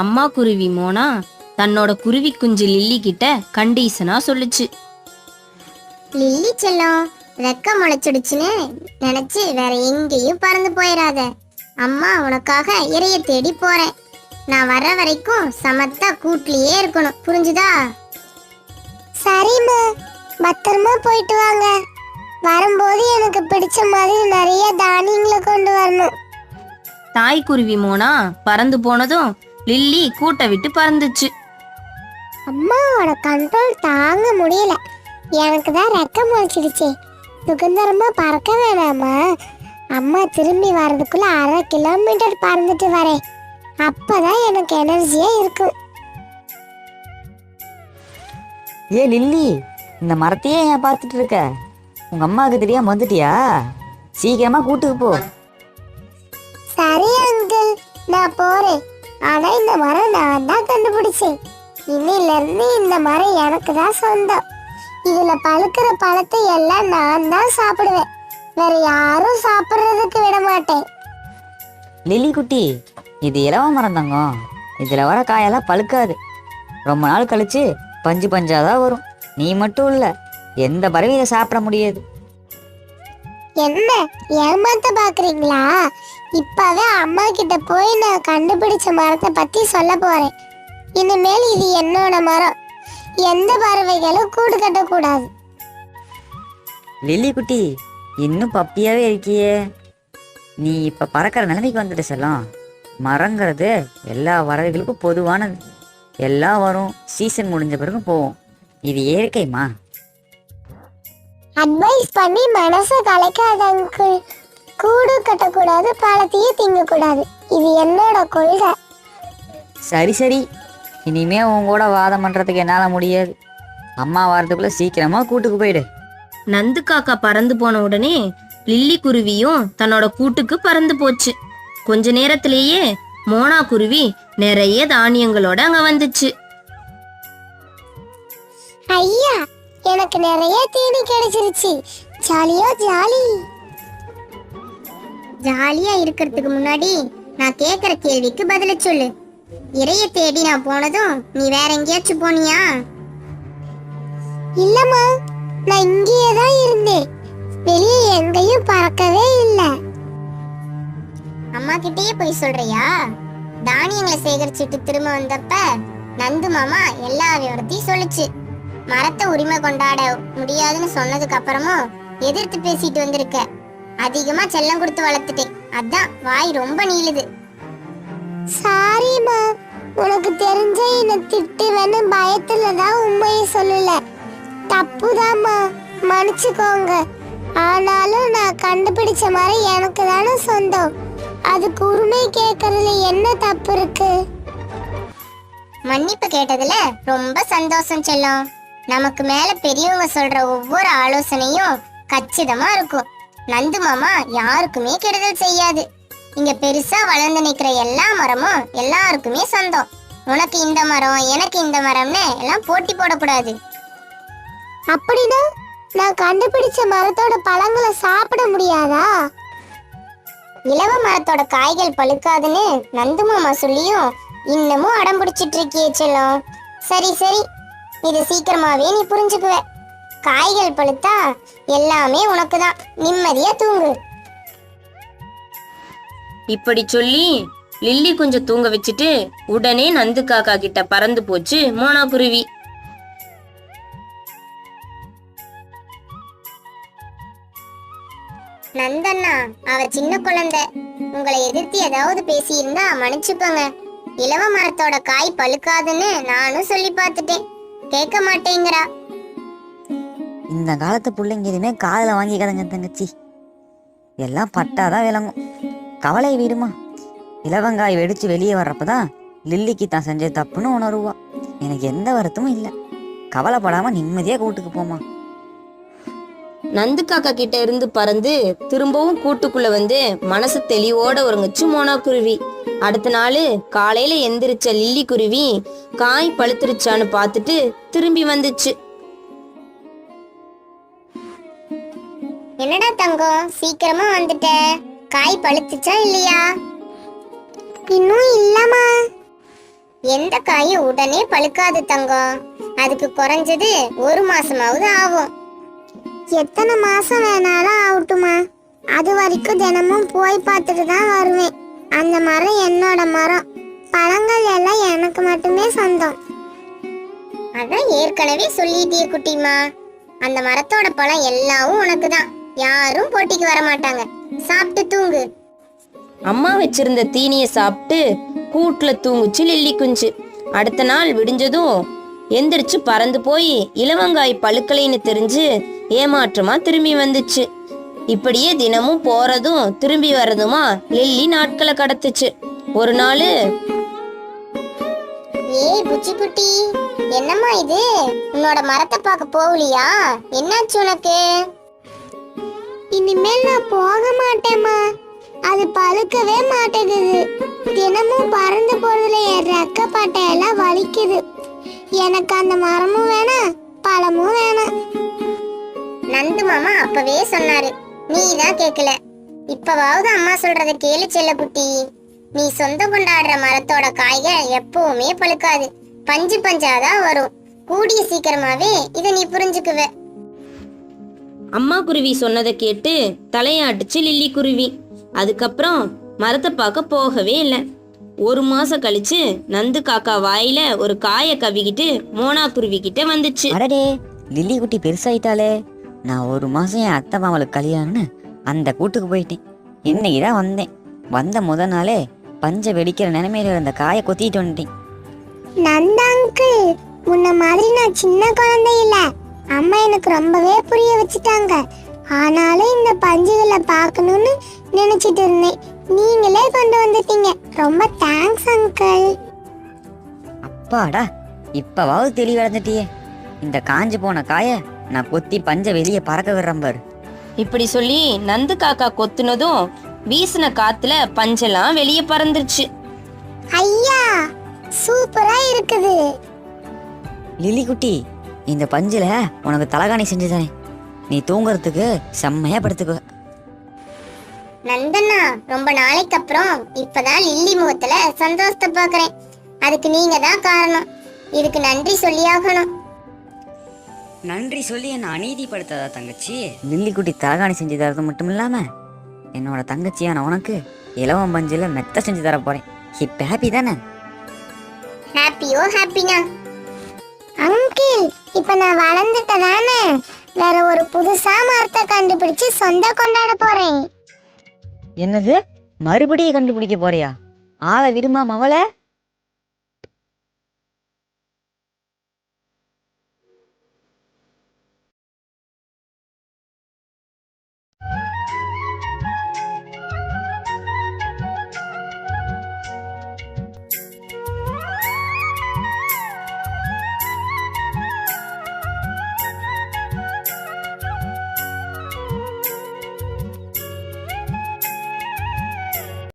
அம்மா குருவி மோனா தன்னோட குருவி குஞ்சு லில்லி கிட்ட கண்டிஷனா சொல்லுச்சு. லில்லி செல்லம், ரெக்க முளைச்சிடுச்சுன்னு நினைச்சு வேற எங்கேயும் பறந்து போயிடாத. அம்மா உனக்காக இறைய தேடி போறேன். நான் வர்ற வரைக்கும் சமத்தா கூட்லயே இருக்கணும், புரிஞ்சுதா? சரிம்மா, பத்திரமா போயிட்டு வாங்க. வரும்போது எனக்கு பிடிச்ச மாதிரி நிறைய தானியங்களை கொண்டு வரணும். தாய் குருவி மோனா பறந்து போனதும் லில்லி கூட்டை விட்டு பறந்துச்சு. அம்மாவோட கண்ட்ரோல் தாங்க முடியல. எனக்கு தான் ரெக்க முளைச்சிடுச்சு. சுதந்திரமா பறக்க வேணாமா? அம்மா திரும்பி வர்றதுக்குள்ள 1/2 கிலோமீட்டர் பறந்துட்டு வரேன். அப்பதான் எனக்கு எனர்ஜியா இருக்கும். ஏ லில்லி, இந்த மரத்தையே ஏன் பார்த்துட்டு இருக்க? உங்க அம்மாவுக்கு தெரியாம வந்துட்டியா? சீக்கிரமா கூட்டுக்கு போ. சரி அங்கிள், நான் போறேன். ஆனா இந்த மரம் நான் தான் கண்டுபிடிச்சேன். இன்னில இருந்து இந்த மரம் எனக்கு தான் சொந்தம். இதுல பழுக்கிற பழத்தை எல்லாம் நான் தான் சாப்பிடுவேன். வேற யாரும் சாப்பிடுறதுக்கு விட மாட்டேன். லில்லி குட்டி, இது இலவ மரம் தங்கம். இதுல வர காயெல்லாம் பழுக்காது. ரொம்ப நாள் கழிச்சு பஞ்சு பஞ்சாதான் வரும். நீ மட்டும் இல்ல, எந்த பறவையும் இதை சாப்பிட முடியாது. என்ன ஏமாத்த பாக்குறீங்களா? இப்பவே அம்மா கிட்ட போய் நான் கண்டுபிடிச்ச மரத்தை பத்தி சொல்ல போறேன். இனிமேல் இது என்னோட மரம். எந்த பறவைகளும் கூடு கட்டக்கூடாது. லில்லி குட்டி, இன்னும் பப்பியாவே இருக்கியே. நீ இப்ப பறக்கிற நிலைமைக்கு வந்துட்டு செல்லம். மரங்கிறது எல்லா பறவைகளுக்கும் பொதுவானது. எல்லாம் வரும், சீசன் முடிஞ்ச பிறகு போவோம். இது இயற்கைமா. அட்வைஸ் பண்ணி மனசை கலைக்காத அங்கிள். கூடு கட்டக்கூடாது, பழத்தையும் திங்கக்கூடாது. இது என்னோட கொள்கை. சரி சரி, இனிமே உன் கூட வாதம் பண்றதுக்கு என்னால முடியாது. அம்மா வாரத்துக்குள்ள சீக்கிரமா கூட்டுக்கு போயிடு. நந்து காக்கா பறந்து போன உடனே லில்லி குருவியும் தன்னோட கூட்டுக்கு பறந்து போச்சு. கொஞ்ச நேரத்திலேயே மோனா குருவி நிறைய தானியங்களோட அங்க வந்துச்சு. ஐயா, எனக்கு நிறைய தீனி கிடைச்சிருச்சு. ஜாலியா ஜாலி. ஜாலியா இருக்கிறதுக்கு முன்னாடி நான் கேக்குற கேள்விக்கு பதில சொல்லு. இறைய தேடி நான் போனதும் நீ வேற எங்கேயாச்சும் போனியா? இல்லம்மா, நான் இங்கேயே தான் இருந்தேன். வெளியே எங்கேயும் பறக்கவே இல்லை. அம்மா கிட்டயே போய் சொல்றியா? தானியங்களை சேகரிச்சுட்டு திரும்ப வந்தப்ப நந்து மாமா எல்லா விவரத்தையும் சொல்லுச்சு. மரத்தை உரிமை கொண்டாட முடியாதுன்னு சொன்னதுக்கு அப்புறமும் எதிர்த்து பேசிட்டு வந்திருக்க. அதிகமா செல்லம் கொடுத்து வளர்த்துட்டேன், அதான் வாய் ரொம்ப நீளுது. சாரிமா, உனக்கு தெரிஞ்ச என்ன திட்டுவேன்னு பயத்துலதான் உண்மையை சொல்லல. தப்புதாம்மா, மன்னிச்சுக்கோங்க. ஆனாலும் நான் கண்டுபிடிச்ச மாதிரி எனக்கு தானே சொந்தம். அதுக்கு உரிமை கேட்கறதுல என்ன தப்பு இருக்கு? மன்னிப்பு கேட்டதுல ரொம்ப சந்தோஷம் செல்லம். நமக்கு மேல பெரியவங்க சொல்ற ஒவ்வொரு ஆலோசனையும் கச்சிதமா இருக்கும். நந்து மாமா யாருக்குமே கெடுதல் செய்யாது. இங்க பெருசா வளர்ந்து நிக்கிற எல்லா மரமும் எல்லாருக்குமே சொந்தம். உனக்கு இந்த மரம், எனக்கு இந்த மரம்னு எல்லாம் போட்டி போடக்கூடாது. அப்படின்னா நான் கண்டுபிடிச்ச மரத்தோட பழங்களை சாப்பிட முடியாதா? இலவ மரத்தோட காய்கள் பழுக்காதுன்னு நந்து மாமா சொல்லியும் இன்னமும் அடம் பிடிச்சிட்டு இருக்கியே செல்லம். சரி சரி, இது சீக்கிரமாவே நீ புரிஞ்சுக்குவ. காய்கள் பழுத்தா எல்லாமே உனக்கு தான். நிம்மதியா தூங்கு. இப்படி சொல்லி லில்லி கொஞ்சம் தூங்க வச்சுட்டு உடனே நந்து காக்கா கிட்ட பறந்து போச்சு மோனா குருவி. நந்தண்ணா, அவர் சின்ன குழந்தை. உங்களை எதிர்த்து ஏதாவது பேசி இருந்தா மன்னிச்சுப்போங்க. இலவ மரத்தோட காய் பழுக்காதுன்னு நானும் சொல்லி பார்த்துட்டேன், கேட்க மாட்டேங்கிறா. இந்த காலத்து பிள்ளைங்க எதுவுமே காதல வாங்கிக்காதங்க தங்கச்சி. எல்லாம் பட்டாதான் விளங்கும். கவலை வீடுமா. இலவங்காய் வெடிச்சு வெளியே வர்றப்பதான் லில்லிக்கு தான் செஞ்ச தப்புன்னு உணருவா. எனக்கு எந்த வருத்தமும் இல்லை. கவலைப்படாம நிம்மதியா கூட்டுக்கு போமா. நந்து காக்கா கிட்ட இருந்து பறந்து திரும்பவும் கூட்டுக்குள்ள வந்து மனசு தெளிவோட உறங்குச்சு மோனா குருவி. அடுத்த நாள் காலையில எந்திரிச்ச லில்லி குருவி காய் பழுத்துருச்சான்னு பார்த்துட்டு திரும்பி வந்துச்சு. என்னடா தங்கம், சீக்கிரமா வந்துட்ட. காய் பழுத்துச்சா இல்லையா? இன்னும் இல்லம்மா. எந்த காயும் உடனே பழுக்காது தங்கம். அதுக்கு குறைஞ்சது 1 மாசமாவது ஆகும். எத்தனை மாசம் வேணாலும் ஆகட்டுமா, அது வரைக்கும் தினமும் போய் பார்த்துட்டு தான் வருவேன். அந்த மரம் என்னோட மரம், பழங்கள் எல்லாம் எனக்கு மட்டுமே சொந்தம். அதான் ஏற்கனவே சொல்லிட்டே குட்டிமா, அந்த மரத்தோட பழம் எல்லாவும் உனக்கு தான். யாரும் போட்டிக்கு வர மாட்டாங்க. சாப்பிட்டு தூங்கு. அம்மா வச்சிருந்த தீனியை சாப்பிட்டு கூட்டுல தூங்குச்சு லில்லி குஞ்சு. அடுத்த நாள் விடிஞ்சதும் எந்திரிச்சு பறந்து போய் இலவங்காய் பழுக்கலைன்னு தெரிஞ்சு ஏமாற்றமா திரும்பி வந்துச்சு. இப்படியே தினமும் போறதும் திரும்பி வர்றதுமா லில்லி நாட்களை கடத்துச்சு. ஒரு நாள், ஏய் புச்சி குட்டி, என்னம்மா இது? உன்னோட மரத்தை பார்க்க போகலையா? என்னாச்சு உனக்கு? இனிமேல் நான் போக மாட்டேம்மா, அது பழுக்கவே மாட்டேங்குது. தினமும் பறந்து போறதுல என் ரெக்க பட்டையெல்லாம் வலிக்குது. எனக்கு அந்த மரமும் வேணாம், பழமும் வேணாம். நந்து மாமா அப்பவே சொன்னாரு, நீ தான் கேட்கல. இப்பவாவது அம்மா சொல்றத கேளு செல்ல குட்டி. நீ சொந்தம் கொண்டாடுற மரத்தோட காய்கள் எப்பவுமே பழுக்காது, பஞ்சு பஞ்சாதான் வரும். கூடிய சீக்கிரமாவே இத நீ புரிஞ்சுக்குவ. அம்மா குருவி சொன்னதை கேட்டு தலையாட்டுச்சு லில்லி குருவி. அதுக்கப்புறம் மரத்தை பார்க்க போகவே இல்லை. 1 மாசம் கழிச்சு நந்து காக்கா வாயில ஒரு காயை கவிக்கிட்டு மோனா குருவி கிட்ட வந்துச்சு. அடடே, லில்லி குட்டி பெருசாயிட்டாலே. நான் 1 மாசம் என் அத்தை மாமலுக்கு கல்யாணம்னு அந்த கூட்டுக்கு போயிட்டேன். இன்னைக்கு தான் வந்தேன். வந்த முத நாளே பஞ்ச வெடிக்கிற நிலைமையில இருந்த காயை கொத்திட்டு வந்துட்டேன். நந்தா அங்கிள், முன்ன மாதிரி நான் சின்ன குழந்தை இல்ல. அம்மா எனக்கு ரொம்பவே புரிய வச்சுட்டாங்க. ஆனாலும் இந்த பஞ்சுகளை பார்க்கணும்னு நினைச்சிட்டு இருந்தேன். நீங்களே கொண்டு வந்துட்டீங்க. ரொம்ப தேங்க்ஸ் அங்கிள். அப்பாடா, இப்பவாவது தெளிவடைஞ்சிட்டியே. இந்த காஞ்சு போன காயை நான் கொத்தி பஞ்ச வெளியே பறக்க விடுறேன் பாரு. இப்படி சொல்லி நந்து காக்கா கொத்துனதும் வீசின காத்துல பஞ்செல்லாம் வெளியே பறந்துருச்சு. ஐயா, சூப்பரா இருக்குது. லில்லி குட்டி, இந்த பஞ்சுல உனக்கு தலகாணி செஞ்சுதானே, நீ தூங்குறதுக்கு செம்மையா படுத்துக்குவ. நந்தண்ணா, ரொம்ப நாளைக்கு அப்புறம் இப்பதான் லில்லி முகத்துல சந்தோஷத்தை பாக்குறேன். அதுக்கு நீங்க தான் காரணம். இதுக்கு நன்றி சொல்லியாகணும். நன்றி சொல்லி என்ன அநீதிப்படுத்தாதா தங்கச்சி. லில்லி குட்டி தலகாணி செஞ்சு தரது மட்டும் இல்லாம என்னோட தங்கச்சியான உனக்கு இலவம் பஞ்சுல மெத்த செஞ்சு தர போறேன். இப்ப ஹாப்பி தானே? ஹாப்பியோ ஹாப்பினா அங்கிள், இப்ப நான் வளர்ந்துட்டதானே, வேற ஒரு புதுசா மரத்தை கண்டுபிடிச்சு சொந்த கொண்டாட போறேன். என்னது, மறுபடியும் கண்டுபிடிக்க போறியா? ஆளை விடுமா மவளை.